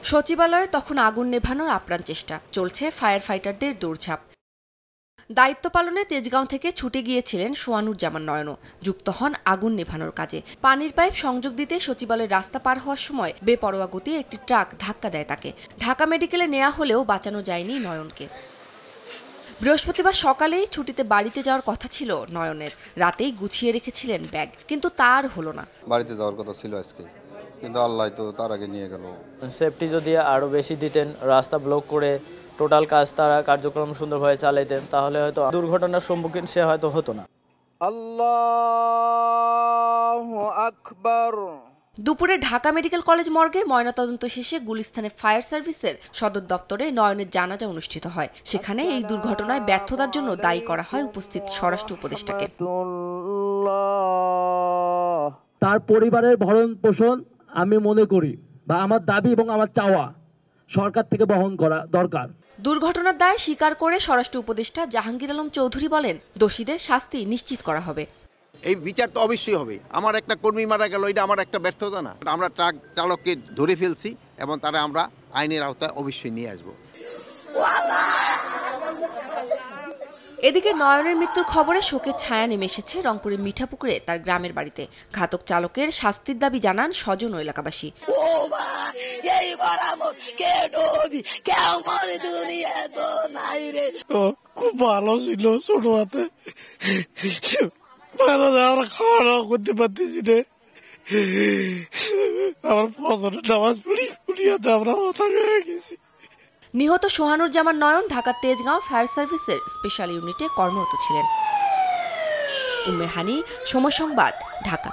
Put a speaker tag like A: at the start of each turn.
A: সচিবালয়ে তখন আগুন নেভানোর আপ্রাণ চেষ্টা চলছে, ফায়ার ফাইটারদের দৌড়ঝাঁপ। দায়িত্ব পালনে তেজগাঁও থেকে ছুটে গিয়েছিলেন সোহানুজ্জামান নয়নও, যুক্ত হন আগুন নেভানোর কাজে। পানির পাইপ সংযোগ দিতে সচিবালয়ের রাস্তা পার হওয়ার সময় বেপরোয়া গতির একটি ট্রাক ধাক্কা দেয় তাকে। ঢাকা মেডিকেলে নেওয়া হলেও বাঁচানো যায়নি নয়নকে। বৃহস্পতিবার সকালেই ছুটিতে বাড়িতে যাওয়ার কথা ছিল নয়নের। রাতেই গুছিয়ে রেখেছিলেন ব্যাগ, কিন্তু তার হলো না।
B: বাড়িতে যাওয়ার কথা ছিল আজকে, কিন্তু আল্লাহ তো তার আগে নিয়ে গেল।
C: সেফটি যদি আরও বেশি দিতেন, রাস্তা ব্লক করে টোটাল কাজ তারা কার্যক্রম সুন্দরভাবে চালাইতেন, তাহলে হয়তো দুর্ঘটনার সম্মুখীন সে হয়তো হতো না।
D: আল্লাহু আকবার।
A: দুপুরে ঢাকা মেডিকেল কলেজ মর্গে ময়নাতদন্ত শেষে গুলিস্তানে ফায়ার সার্ভিসের সদর দপ্তরে নয়নের জানাজা অনুষ্ঠিত হয়। সেখানে এই দুর্ঘটনায় ব্যর্থতার জন্য দায়ী করা হয় উপস্থিত স্বরাষ্ট্র উপদেষ্টাকে।
E: তার পরিবারের ভরণ পোষণ আমি মনে করি বা আমার দাবি এবং আমার চাওয়া সরকার থেকে বহন করা দরকার।
A: দুর্ঘটনার দায় স্বীকার করে স্বরাষ্ট্র উপদেষ্টা জাহাঙ্গীর আলম চৌধুরী বলেন, দোষীদের শাস্তি নিশ্চিত করা হবে।
F: এই বিচার তো অবশ্যই হবে। আমার একটা কর্মী মারা গেল, এটা আমার একটা ব্যর্থতা না? আমরা ট্রাক চালককে ধরে ফেলছি এবং তারা আমরা আইনের আওতায় অবশ্যই নিয়ে আসব।
A: এদিকে নয়নের মৃত্যুর খবরে শোকের ছায়া নেমে এসেছে রংপুরের মিঠাপুকুরে তার গ্রামের বাড়িতে। ঘাতক চালকের শাস্তির দাবি জানান স্বজন ও এলাকাবাসী।
D: খুব ভালো ছিল, ছোট হাতে আমরা খাওয়া দাওয়া করতে পারতেছি না। আমার ফজরের নামাজ পড়িয়াতে আমরা মাথা হয়ে গেছি।
A: নিহত সোহানুজ্জামান নয়ন ঢাকার তেজগাঁও ফায়ার সার্ভিসের স্পেশাল ইউনিটে কর্মরত ছিলেন। উম্মে হানি, সময় সংবাদ, ঢাকা।